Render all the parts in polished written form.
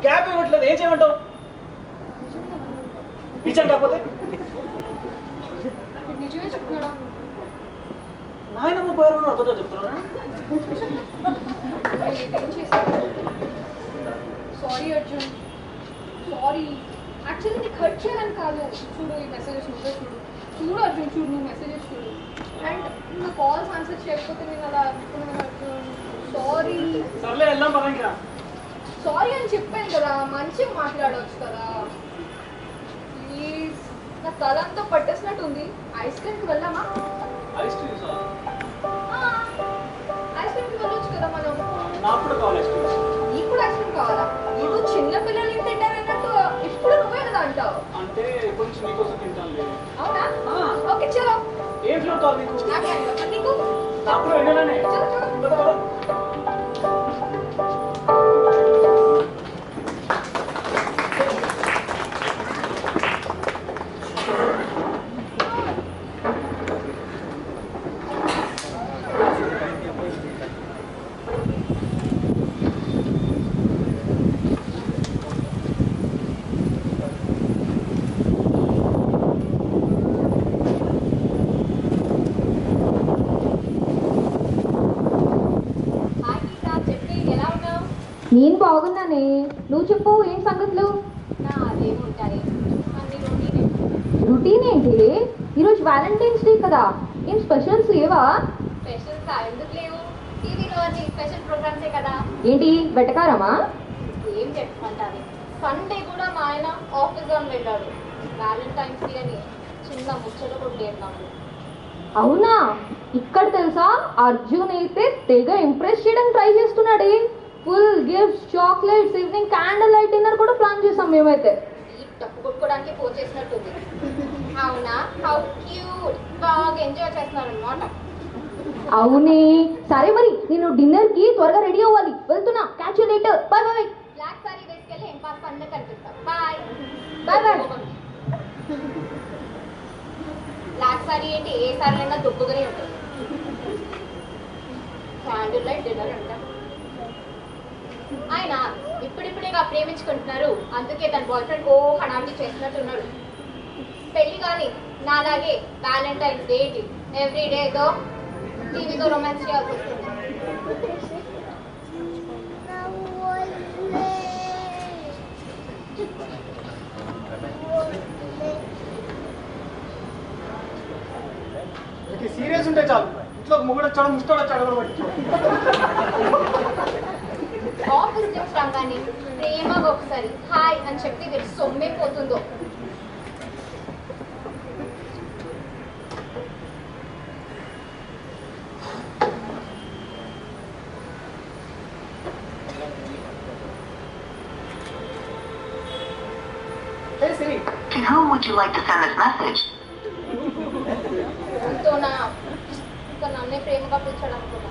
Gap ఇవ్వట్లేదు, ఏం చేయమంటావు? నిజం కాకపోతే నిజమే చెప్తున్నాడా? నాయనమ్మ పేరు అర్థంతో చెప్తున్నా. Sorry Arjun, sorry. యాక్చువల్లీ నీకు హర్ట్ చేయాలని కాదు. చూడు ఈ మెసేజెస్ నువ్వే చూడు. చూడు అర్జున్, చూడు నువ్వు మెసేజెస్ చూడు. అండ్ నా కాల్స్ ఆన్సర్ చేయకపోతే నేను అలా అనుకున్నాను అర్జున్. సారీ. సర్లే వెళ్దాం పదంగా. సారీ అని చెప్పాను కదా, మంచిగా మాట్లాడవచ్చు కదా. ప్లీజ్, నా తలంతా పట్టేసినట్టు ఉంది. ఐస్ క్రీమ్కి వెళ్దామా? ఐస్ క్రీమ్ సార్, ఐస్ క్రీమ్కి వెళ్ళొచ్చు కదా మనం. నాకు కూడా కావాలి ఐస్ క్రీమ్. నీకు కూడా ఐస్ క్రీమ్ కావాలా? నువ్వు చిన్న పిల్లలు ఏం తింటారన్నట్టు ఇప్పుడు నువ్వే కదా అంటావు. అంటే కొంచెం నీకోసం తింటాను. అవునా? ఓకే చలో. ఏం ఫ్లేవర్ కావాలి నీకు? నీకు నాకు కూడా వెంటనే. నేను బాగున్నానే, నువ్వు చెప్పు ఏం సంగతులు? అదేముంటాయి అన్ని రొటీన్ ఏంటి? ఈరోజు వ్యాలంటైన్స్ డే కదా, ఏం స్పెషల్స్ ఏవా? స్పెషల్స్ ఎందుకు లేవు? టీవీలో అన్ని స్పెషల్ ప్రోగ్రామ్సే కదా. ఏంటి వెటకారమా? ఏం చెప్పుకుంటారు, సండే కూడా మా ఆయన ఆఫీస్ అని వెళ్ళాడు. వ్యాలంటైన్స్ డే అని చిన్న ముచ్చట కొట్టేస్తాము. అవునా? ఇక్కడ తెలుసా, అర్జున్ అయితే తెగ ఇంప్రెస్ చేయడానికి ట్రై చేస్తున్నాడే. Full gifts, chocolates, evening candle light dinner కూడా ప్లాన్ చేసాం మేమైతే. ఈ తప్పు కొట్టుకోవడానికి ఫోన్ చేసినట్టుంది. అవునా? హౌ క్యూట్, బాగా ఎంజాయ్ చేస్తున్నారు అనమాట. అవునే. సరే మరి నేను డిన్నర్ కి త్వరగా రెడీ అవ్వాలి, వెళ్తున్నా. Catch you later. Bye bye. Black sari వేసుకెళ్ళి ఏం పాస్ పండుగ కనిపిస్తాం. Bye bye bye. Black sari ఏంటి, ఏ సారీ అయినా దుబ్బుగానే ఉంటుంది. క్యాండిల్ లైట్ డిన్నర్ అంటారు. ఆయన ఇప్పుడిప్పుడేగా ప్రేమించుకుంటున్నారు, అందుకే తన బాయ్ ఫ్రెండ్ ఓ హడావిడి చేసినట్టున్నాడు. పెళ్లి కానీ నాలాగే వ్యాలంటైన్స్ డే ఎవ్రీ డేతో టీవీతో రొమాన్స్ చేయాల్సి వస్తుంది. సీరియస్ ఉంటే చాలు, ఇంట్లో మొగుడు వచ్చాడు, ముస్తాడు వచ్చాడు కూడా పట్టి. ఆఫీస్ నుంచి రాగానే ప్రేమగా ఒకసారి హాయ్ అని చెప్పి వీడు సొమ్మైపోతుందో. Hey Siri. To whom would you like to send this message? ఇంకా నన్నే ప్రేమగా పిలిచాడు అనుకున్నా.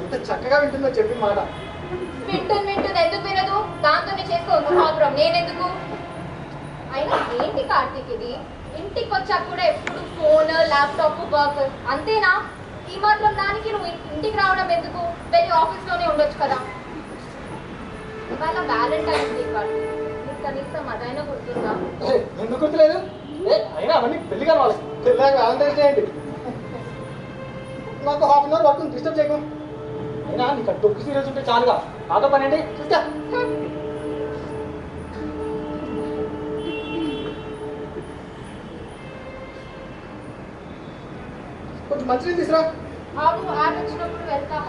ఎంత చక్కగా వింటుందో చెప్పి మాట. వింటుంది ఎందుకు వినదు? దాంతోనే చేసుకోండి ప్రాబ్లం, నేనెందుకు? అయినా ఏంటి కార్తీక్ ఇది? ఇంటికి వచ్చాక కూడా ఎప్పుడు ఫోన్, ల్యాప్టాప్, వర్క్ అంతేనా? ఈ మాత్రం దానికి నువ్వు ఇంటికి రావడం ఎందుకు? వెళ్ళి ఆఫీస్లోనే ఉండొచ్చు కదా. ఇవాళ వ్యాలంటైన్స్ డే కార్తీక్, నీకు కనీసం అదైనా గుర్తుందా? ఎందుకు గుర్తులేదు? అయినా అవన్నీ పెళ్లి కావాలి. పెళ్ళాక వ్యాలంటైన్స్ డే ఏంటి? నాకు half an hour work disturb చేయకు. అయినా నీకు డొక్కు సీరియస్ ఉంటే చాలుగా, నాతో పని ఏంటి చూస్తా. కొంచెం మంచిగా తీసురా. ఆపు, ఆడొచ్చినప్పుడు వెళ్తా.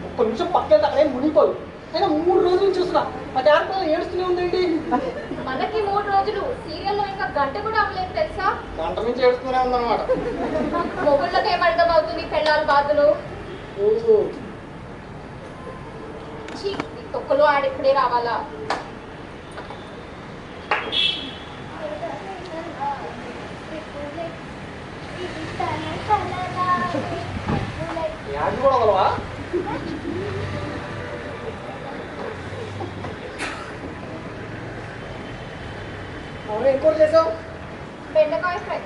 ఒక్క నిమిషం పక్కన అక్కడే మునిగిపోదు. అయినా 3 రోజుల నుంచి చూస్తున్నా, ఆ క్యారెక్టర్ ఏడుస్తూనే ఉందేంటి? మనకి 3 రోజులు, సీరియల్లో ఇంకా గంట కూడా అవ్వలేదు తెలుసా? గంట నుంచి ఏడుస్తూనే ఉందన్నమాట. మొగుళ్ళకి ఏం అర్థం అవుతుంది పెళ్ళాల బాధలు? చీ, ఈ తొక్కలో ఆడిప్పుడే రావాలా? యాడ్ కూడా అవ్వవా? అవును, ఏం కూర చేసావు? బెండకాయ ఫ్రై.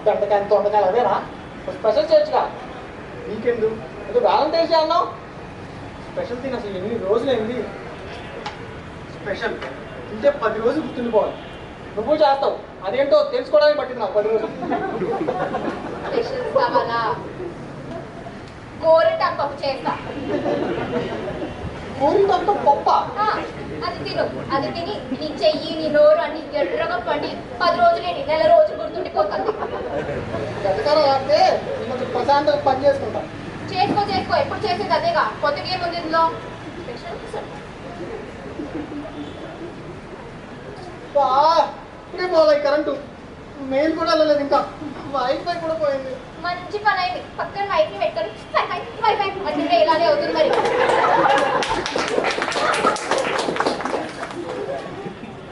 బెండకాయ, తొండకాయలు అదేనా? స్పెషల్ చేయొచ్చుగా. వీకెండ్ ఇది వ్యాలంటైన్స్ డే అన్నావు. స్పెషల్ తిని అసలు ఎన్ని రోజులైంది. స్పెషల్ తింటే 10 రోజులు గుర్తుండిపోవాలి. నువ్వు చేస్తావు, అదేంటో తెలుసుకోవడానికి పట్టింది నాకు 10 రోజులు. స్పెషల్స్ కావాలా? గోరింటాకు పప్పు చేస్తా. గోరింటాకుతో పప్ప? అది తిను. అది తిని నీ చెయ్యి నీ నోరు అన్ని ఎర్రగా పండి 10 రోజులేంటి, నెల రోజులు గుర్తుండిపోతుంది. గతకాలం ఆడితే కొంచెం ప్రశాంతంగా పని చేసుకుంటా. చేసుకో చేసుకో, ఎప్పుడు చేసేది అదేగా. కొత్తగా ఏముంది ఇందులో? ఇప్పుడే పోవాలి కరెంటు. మెయిల్ కూడా వెళ్ళలేదు, ఇంకా వైఫై కూడా పోయింది. మంచి పని అయింది. పక్కన వైఫై పెట్టుకొని వైఫై వైఫై అంటే ఇలానే అవుతుంది మరి.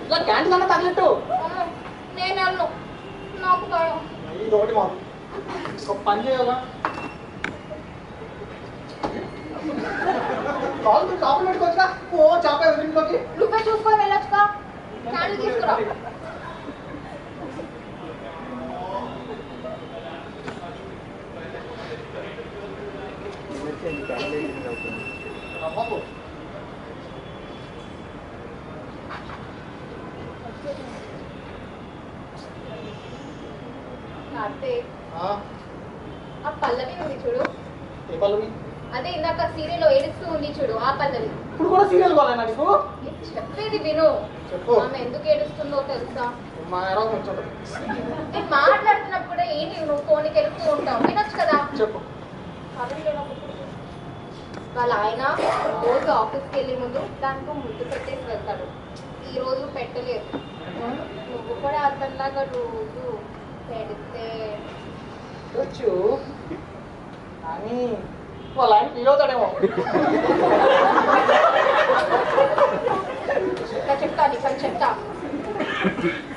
ఇలా క్యాంటీన్ అన్న తగినట్టు నేను అన్ను, నాకు భయం. ఇది ఒకటి మాకు ఒక పని చేయాలా. కాలు చేపలు పెట్టుకోవచ్చుగా. ఓ చేప ఇంట్లోకి నువ్వే చూసుకొని వెళ్ళొచ్చుగా. క్యాండిల్ తీసుకురా. అమ్మకు కార్తీక్, ఆ పల్లవి ఉంది చూడు. ఏ పల్లవి? అదే ఇందాక సీరియల్ ఏడుస్తూ ఉంది చూడు, ఆ పల్లవి. ఇప్పుడు కూడా సీరియల్ కావాలా నీకు? చెప్పేది విను. చెప్పు. ఆమె ఎందుకు ఏడుస్తుందో తెలుసా? మా ఎరా కొంచెం నేను మాట్లాడుతున్నప్పుడే ఏంటి నువ్వు ఫోన్కి వెళ్తూ ఉంటావు, వినొచ్చు కదా. చెప్పు. వాళ్ళ ఆయన రోజు ఆఫీస్కి వెళ్ళే ముందు దానికి ముద్దు పెట్టేసి వెళ్తాడు. ఈ రోజు పెట్టలేదు. నువ్వు కూడా అతనిలాగా రోజు పెడితే వచ్చు కానీ వాళ్ళ ఆయన ఫీల్ అవుతాడేమో. చెప్తా ఇక్కడ చెప్తా.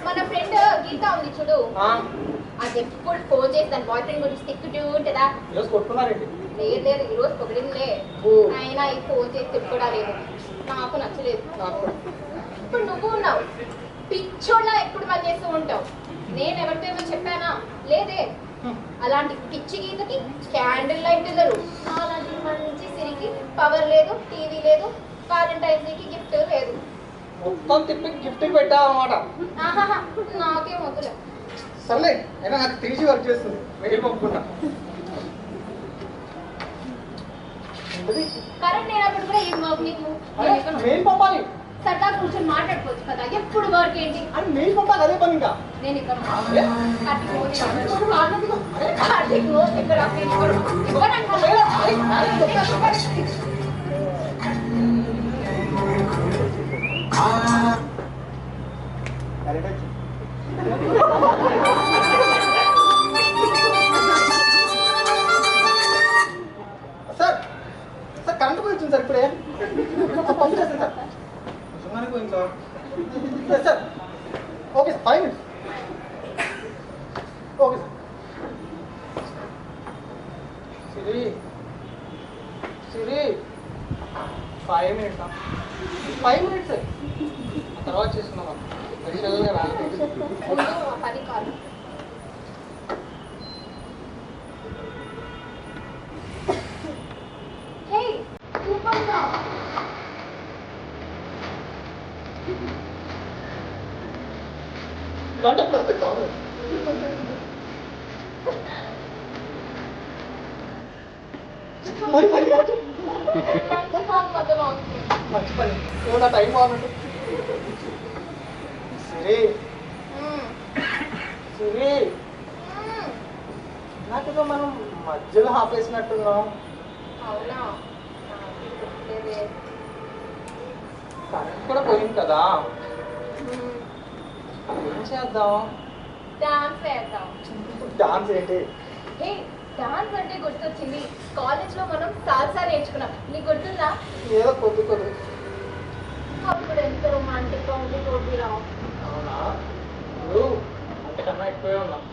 మన ఫ్రెండ్ గీత ఉంది చూడు, అది ఎప్పుడు ఫోన్ చేసి దాని బాయ్ ఫ్రెండ్ గురించి తిక్కుతూ ఉంటుందా. ఈరోజు కొట్టుకున్నారేంటి? లేదు లేదు, ఈరోజు పొగిడిందే. ఓ. అయినా ఈ ఫోన్ చేసి తిప్పుడా లేదు, నాకు నచ్చలేదు. నాకు ఇప్పుడు నువ్వు ఉన్నావు, పిచ్చోళ్ళ ఎప్పుడు పని చేస్తూ ఉంటావు. నేను ఎవరితో ఏమో చెప్పానా? లేదే. అలాంటి పిచ్చి గీతకి క్యాండిల్ లైట్ ఇద్దరు, అలాంటి మంచి సిరికి పవర్ లేదు, టీవీ లేదు, వ్యాలంటైన్స్ డేకి గిఫ్ట్ లేదు. మొత్తం తిప్పి గిఫ్ట్ పెట్టావన్నమాట. ఆహాహా, నాకేం వద్దులే. సర్లే, అయినా నాకు 3G వర్క్ చేస్తుంది. మెయిల్ పంపుకుంటా. కరెంట్ లేనప్పుడు కూడా ఏం వర్క్ నీకు? మెయిల్ పంపాలి సరదా కూర్చొని మాట్లాడుకోవచ్చు కదా, ఎప్పుడు వర్క్ ఏంటి అని. మెయిల్ పంపాలి, అదే పని. ఇంకా నేను ఇక్కడ సార్ సార్ కరెంట్ పోయి వచ్చింది సార్ ఇప్పుడే. పంపించేస్తాను సార్. నిజంగానే పోయింది sir. Yes sir. Okay sir, 5 minutes. Okay sir. Siri Siri 5 minutes. 5 minutes ఆ తర్వాత చేసుకున్నాం. పరిశీలనగా రాలేదు. పని కాదు. హే సూపర్గా గంట పడుతుంది కాదు. మంచి పని. ఏమన్నా టైం బాగున్నట్టు. సిరి సిరి నాకేదో మనం మధ్యలో ఆపేసినట్టున్నాం. అవునా? కరెంట్ కూడా పోయింది కదా, ఏం చేద్దాం? డాన్స్ వేద్దాం. డాన్స్ ఏంటి? హే డాన్స్ అంటే గుర్తొచ్చింది, కాలేజ్లో మనం సాల్సా నేర్చుకున్నాం, నీకు గుర్తుందా? ఏదో కొద్ది కొద్ది. అప్పుడు ఎంత రొమాంటిక్గా ఉంది కోటిరా. అవునా? ఇప్పుడు అంతకన్నా ఎక్కువే ఉన్నాం.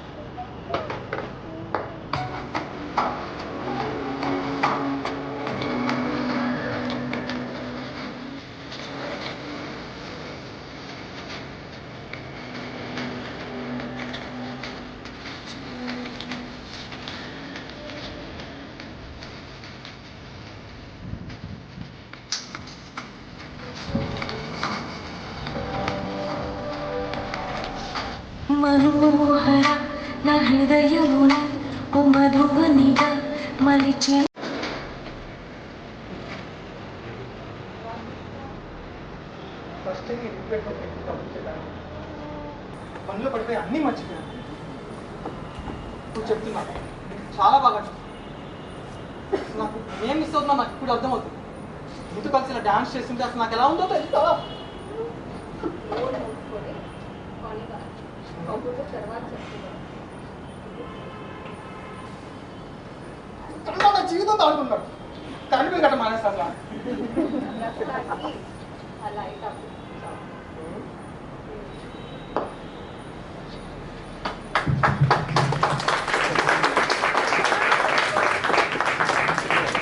మనోహర నా హృదయమున ఓ మధువనిగా మలిచి ఫస్ట్ టైం పనిలో పడిపోయి అన్నీ మర్చిపోయాను. ఇప్పుడు చెప్తున్నా చాలా బాగా నాకు ఏం మిస్ అవుతున్నా నాకు ఇప్పుడు అర్థమవుతుంది. మీతో కలిసి ఇలా డాన్స్ చేస్తుంటే అసలు నాకు ఎలా ఉందో తెలుసా? నా జీవితం ఆడుకున్నాడు కరెంట్ బిల్ కట్ట మానేస్తాను.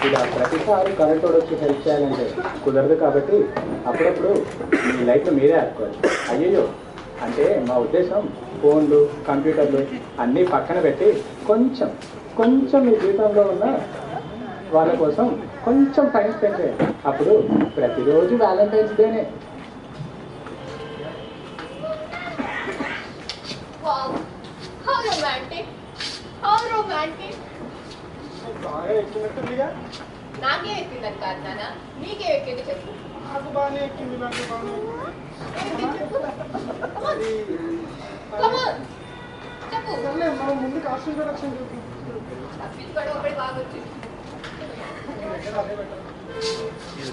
ఇలా ప్రతిసారి కరెంట్ వచ్చి హెల్ప్ చేయాలంటే కుదరదు. కాబట్టి అప్పుడప్పుడు మీ లైఫ్లో మీరే ఆడుకోవాలి. అయ్యయ్యో అంటే మా ఉద్దేశం ఫోన్లు కంప్యూటర్లు అన్నీ పక్కన పెట్టి కొంచెం కొంచెం మీ జీవితంలో ఉన్న వాళ్ళ కోసం కొంచెం టైం స్పెండ్ చేయండి. అప్పుడు ప్రతిరోజు వ్యాలంటైన్స్ డేనే. Wow, how romantic! How romantic! బాగా ఎక్కినట్టుందిగా. నాకేం ఎక్కిందని కాదు నాన్న, నీకేం ఎక్కింది చెప్పు. నాకు బాగానే ఎక్కింది. నాకు బాగానే ఏంటి చెప్పు. అది Come on, చెప్పు. సర్లే మనం ముందు కాస్ట్ ఇంట్రొడక్షన్ చూపి. తప్పించుకోవడం ఒకటి బాగా వచ్చింది. అదే better.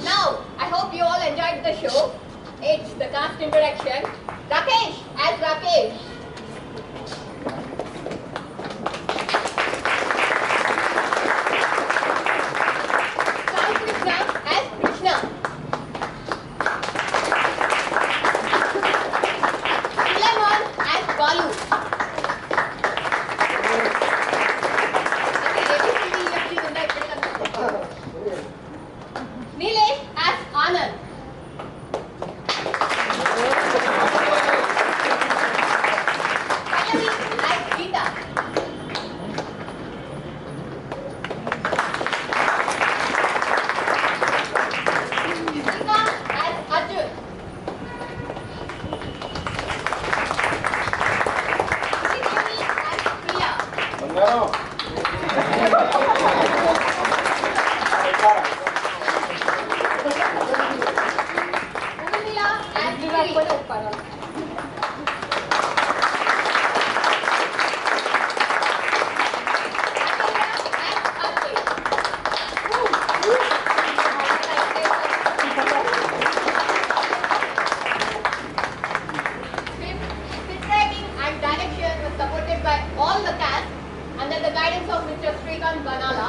Now, I hope you all enjoyed the show. It's the cast introduction. Rakesh as Rakesh. Sai Krishna as Krishna. Suleiman as Balu. Nilesh as Anand. Pallavi as Geeta. Deepika as Arjun. Sridevi as Priya. Urmila as Sri. Script writing and direction was supported by all the cast under the guidance of Mr. Srikanth Banala.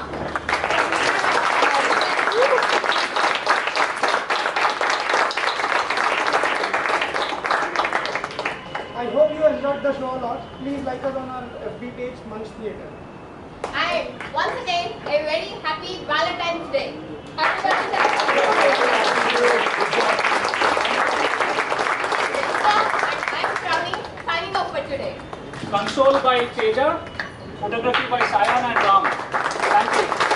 I hope you enjoyed the show a lot. Please like us on our FB page, Munch Theatre. And once again, a very happy Valentine's Day. Happy Valentine's Day. And I'm Shravani, signing off for today. Console by Teja, photography by Sayan and Ram. Thank you.